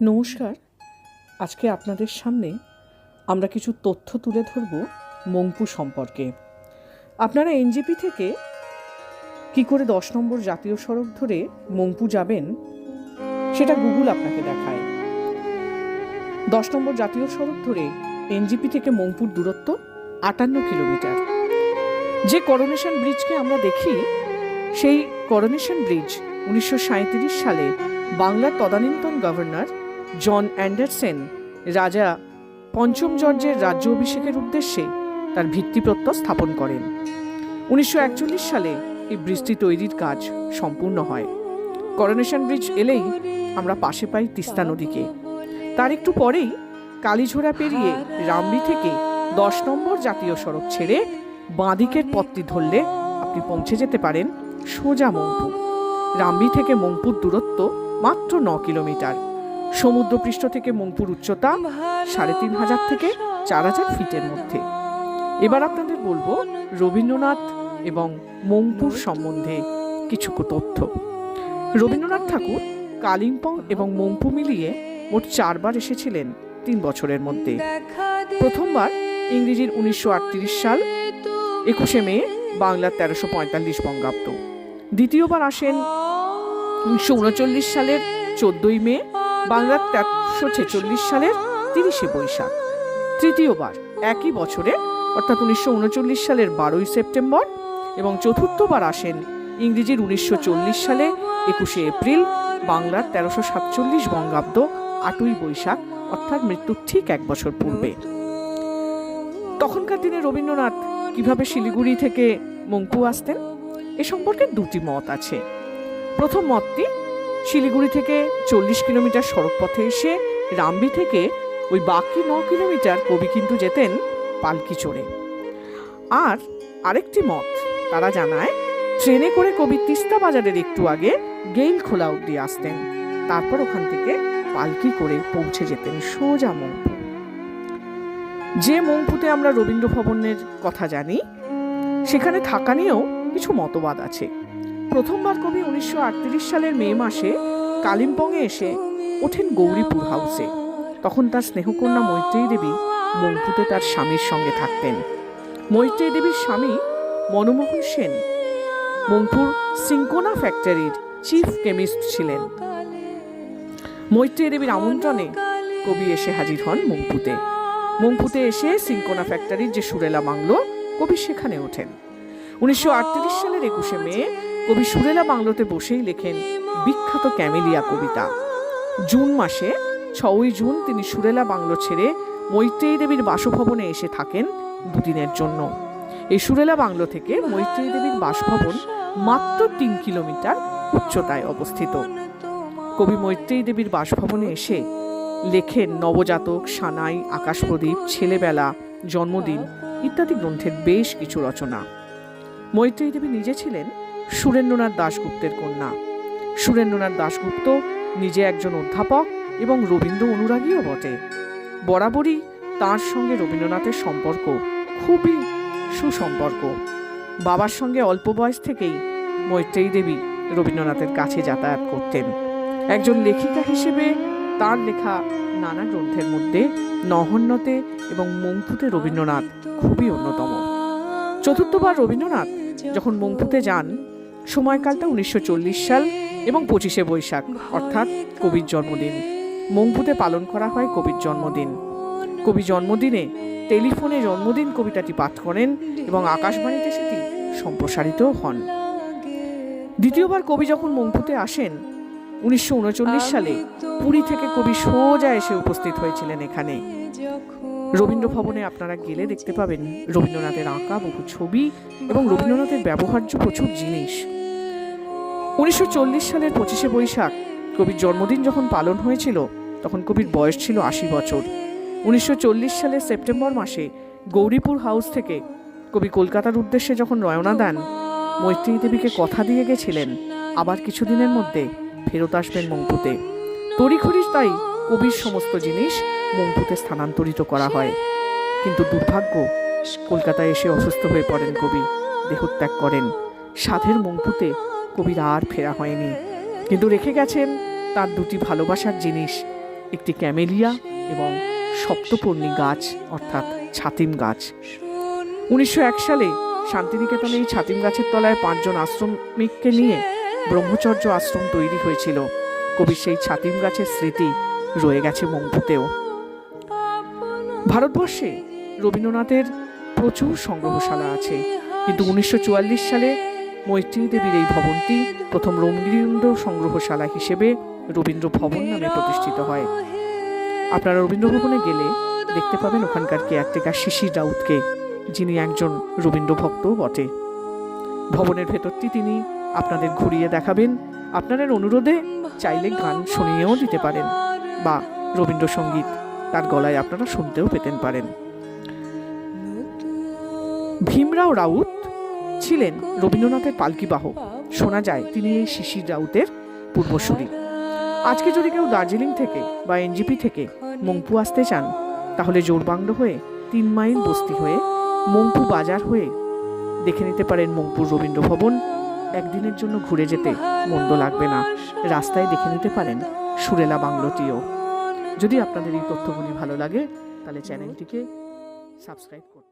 নমস্কার। আজকে আপনাদের সামনে আমরা কিছু তথ্য তুলে ধরব মংপু সম্পর্কে। আপনারা এনজেপি থেকে কি করে 10 নম্বর জাতীয় সড়ক ধরে মংপু যাবেন সেটা গুগল আপনাকে দেখায়। 10 নম্বর জাতীয় সড়ক ধরে এনজেপি থেকে মংপুর দূরত্ব 58 কিলোমিটার। যে করোনেশন ব্রিজকে আমরা দেখি, সেই করোনেশন ব্রিজ 1937 সালে বাংলার তদানীন্তন গভর্নর জন অ্যান্ডারসন রাজা পঞ্চম জর্জের রাজ্য অভিষেকের উদ্দেশ্যে তার ভিত্তিপ্রস্তর স্থাপন করেন। 1941 সালে এই ব্রিজটি তৈরির কাজ সম্পূর্ণ হয়। করোনেশন ব্রিজ এলেই আমরা পাশে পাই তিস্তা নদীকে। তার একটু পরেই কালীঝোড়া পেরিয়ে রামবি থেকে 10 নম্বর জাতীয় সড়ক ছেড়ে বাঁদিকের পথটি ধরলে আপনি পৌঁছে যেতে পারেন সোজা মংপু। রামবি থেকে মংপুর দূরত্ব মাত্র 9 কিলোমিটার। সমুদ্রপৃষ্ঠ থেকে মংপুর উচ্চতা 3500 থেকে 4000 ফিটের মধ্যে। এবার আপনাদের বলবো রবীন্দ্রনাথ এবং মংপুর সম্বন্ধে কিছু তথ্য। রবীন্দ্রনাথ ঠাকুর কালিম্পং এবং মংপু মিলিয়ে মোট 4 বার এসেছিলেন 3 বছরের মধ্যে। প্রথমবার ইংরেজির 1938 সাল 21শে মে, বাংলার 1345 বঙ্গাব্দ। দ্বিতীয়বার আসেন 1939 সালের 14ই মে, বাংলার 1346 সালের 30শে বৈশাখ। তৃতীয়বার একই বছরে অর্থাৎ 1939 সালের 12ই সেপ্টেম্বর, এবং চতুর্থবার আসেন ইংরেজির 1940 সালে 21শে এপ্রিল, বাংলার 1347 বঙ্গাব্দ 8ই বৈশাখ, অর্থাৎ মৃত্যুর ঠিক 1 বছর পূর্বে। তখনকার দিনে রবীন্দ্রনাথ কিভাবে শিলিগুড়ি থেকে মংপু আসতেন এ সম্পর্কে দুটি মত আছে। প্রথম মতটি, শিলিগুড়ি থেকে 40 কিলোমিটার সড়ক পথে এসে রামবি থেকে ওই বাকি 9 কিলোমিটার কবি কিন্তু যেতেন পালকি চড়ে। আর আরেকটি মত, তারা জানায় ট্রেনে করে কবি তিস্তা বাজারের একটু আগে গেইল খোলা অব্দি আসতেন, তারপর ওখান থেকে পালকি করে পৌঁছে যেতেন সোজা মংপু। যে মংপুতে আমরা রবীন্দ্র ভবনের কথা জানি, সেখানে থাকা নিয়েও কিছু মতবাদ আছে। প্রথমবার কবি 1938 সালের মে মাসে কালিম্পংয়ে এসে ওঠেন গৌরীপুর হাউসে। তখন তার স্নেহকন্যা মৈত্রেয়ী দেবী মংপুতে তার স্বামীর সঙ্গে থাকতেন। মৈত্রেয়ী দেবীর স্বামী মনমোহন সেন মংপুর সিঙ্কোনা ফ্যাক্টরির চিফ কেমিস্ট ছিলেন। মৈত্রেয়ী দেবীর আমন্ত্রণে কবি এসে হাজির হন মংপুতে। মংপুতে এসে সিঙ্কোনা ফ্যাক্টরির যে সুরেলা বাংলো, কবি সেখানে ওঠেন। 1938 সালের 21শে মে কবি সুরেলা বাংলোতে বসেই লেখেন বিখ্যাত ক্যামেলিয়া কবিতা। জুন মাসে 6ই জুন তিনি সুরেলা বাংলো ছেড়ে মৈত্রেয়ী দেবীর বাসভবনে এসে থাকেন 2 দিনের জন্য। এই সুরেলা বাংলো থেকে মৈত্রেয়ী দেবীর বাসভবন মাত্র 3 কিলোমিটার উচ্চতায় অবস্থিত। কবি মৈত্রেয়ী দেবীর বাসভবনে এসে লেখেন নবজাতক, সানাই, আকাশপ্রদীপ, ছেলেবেলা, জন্মদিন ইত্যাদি গ্রন্থের বেশ কিছু রচনা। মৈত্রেয়ী দেবী নিজে ছিলেন সুরেন্দ্রনাথ দাশগুপ্তের কন্যা। সুরেন্দ্রনাথ দাশগুপ্ত নিজে একজন অধ্যাপক এবং রবীন্দ্র অনুরাগীও বটে। বরাবরই তাঁর সঙ্গে রবীন্দ্রনাথের সম্পর্ক খুবই সুসম্পর্ক। বাবার সঙ্গে অল্প বয়স থেকেই মৈত্রেয়ী দেবী রবীন্দ্রনাথের কাছে যাতায়াত করতেন। একজন লেখিকা হিসেবে তার লেখা নানা গ্রন্থের মধ্যে নহন্যতে এবং মংপুতে রবীন্দ্রনাথ খুবই অন্যতম। চতুর্থবার রবীন্দ্রনাথ যখন মংপুতে যান, সময়কালটা 1940 সাল এবং 25শে বৈশাখ, অর্থাৎ কবির জন্মদিন। মংপুতে পালন করা হয় কবির জন্মদিন। কবি জন্মদিনে টেলিফোনে জন্মদিন কবিতাটি পাঠ করেন এবং আকাশবাণীতে সেটি সম্প্রসারিত হন। দ্বিতীয়বার কবি যখন মংপুতে আসেন 1939 সালে, পুরী থেকে কবি সোজা এসে উপস্থিত হয়েছিলেন এখানে। রবীন্দ্র ভবনে আপনারা গেলে দেখতে পাবেন রবীন্দ্রনাথের আঁকা বহু ছবি এবং রবীন্দ্রনাথের ব্যবহার্য প্রচুর জিনিস। 1940 সালের 25শে বৈশাখ কবির জন্মদিন যখন পালন হয়েছিল, তখন কবির বয়স ছিল 80 বছর। 1940 সালের সেপ্টেম্বর মাসে গৌরীপুর হাউস থেকে কবি কলকাতার উদ্দেশ্যে যখন রওনা দেন, মৈত্রেয়ী দেবীকে কথা দিয়ে গেছিলেন আবার কিছুদিনের মধ্যে ফেরত আসবেন মংপুতে। তড়িঘড়ি তাই কবির সমস্ত জিনিস মংপুতে স্থানান্তরিত করা হয়। কিন্তু দুর্ভাগ্য, কলকাতায় এসে অসুস্থ হয়ে পড়েন কবি, দেহত্যাগ করেন। সাধের মংপুতে কবির আর ফেরা হয়নি, কিন্তু রেখে গেছেন তার 2টি ভালোবাসার জিনিস, একটি ক্যামেলিয়া এবং সপ্তপর্ণী গাছ অর্থাৎ ছাতিম গাছ। 1901 সালে শান্তিনিকেতনে এই ছাতিম গাছের তলায় 5 জন আশ্রমিককে নিয়ে ব্রহ্মচর্য আশ্রম তৈরি হয়েছিল। কবির সেই ছাতিম গাছের স্মৃতি রয়ে গেছে মংপুতেও। ভারতবর্ষে রবীন্দ্রনাথের প্রচুর সংগ্রহশালা আছে, কিন্তু 1944 সালে মৈত্রী দেবীর এই ভবনটি প্রথম রবীন্দ্র সংগ্রহশালা হিসেবে রবীন্দ্র ভবন নামে প্রতিষ্ঠিত হয়। আপনারা রবীন্দ্র ভবনে গেলে দেখতে পাবেন ওখানকার কেয়ারটেকার শিশির রাউতকে, যিনি একজন রবীন্দ্র ভক্তও বটে। ভবনের ভেতরটি তিনি আপনাদের ঘুরিয়ে দেখাবেন। আপনাদের অনুরোধে চাইলে গান শুনিয়েও দিতে পারেন, বা রবীন্দ্রসঙ্গীত তার গলায় আপনারা শুনতেও পেতেন পারেন। ভীমরাও রাউত ছিলেন রবীন্দ্রনাথের পালকি বাহক। শোনা যায় তিনি এই শিশির রাউতের পূর্বসূরি। আজকে যদি কেউ দার্জিলিং থেকে বা এনজিপি থেকে মংপু আসতে চান, তাহলে জোরবাংলো হয়ে 3 মাইল বস্তি হয়ে মংপু বাজার হয়ে দেখে নিতে পারেন মংপুর রবীন্দ্র ভবন। একদিনের জন্য ঘুরে যেতে মন্দ লাগবে না। রাস্তায় দেখে নিতে পারেন সুরেলা বাংলোটিও। যদি আপনাদের এই তথ্যগুলি ভালো লাগে, তাহলে চ্যানেলটিকে সাবস্ক্রাইব করুন।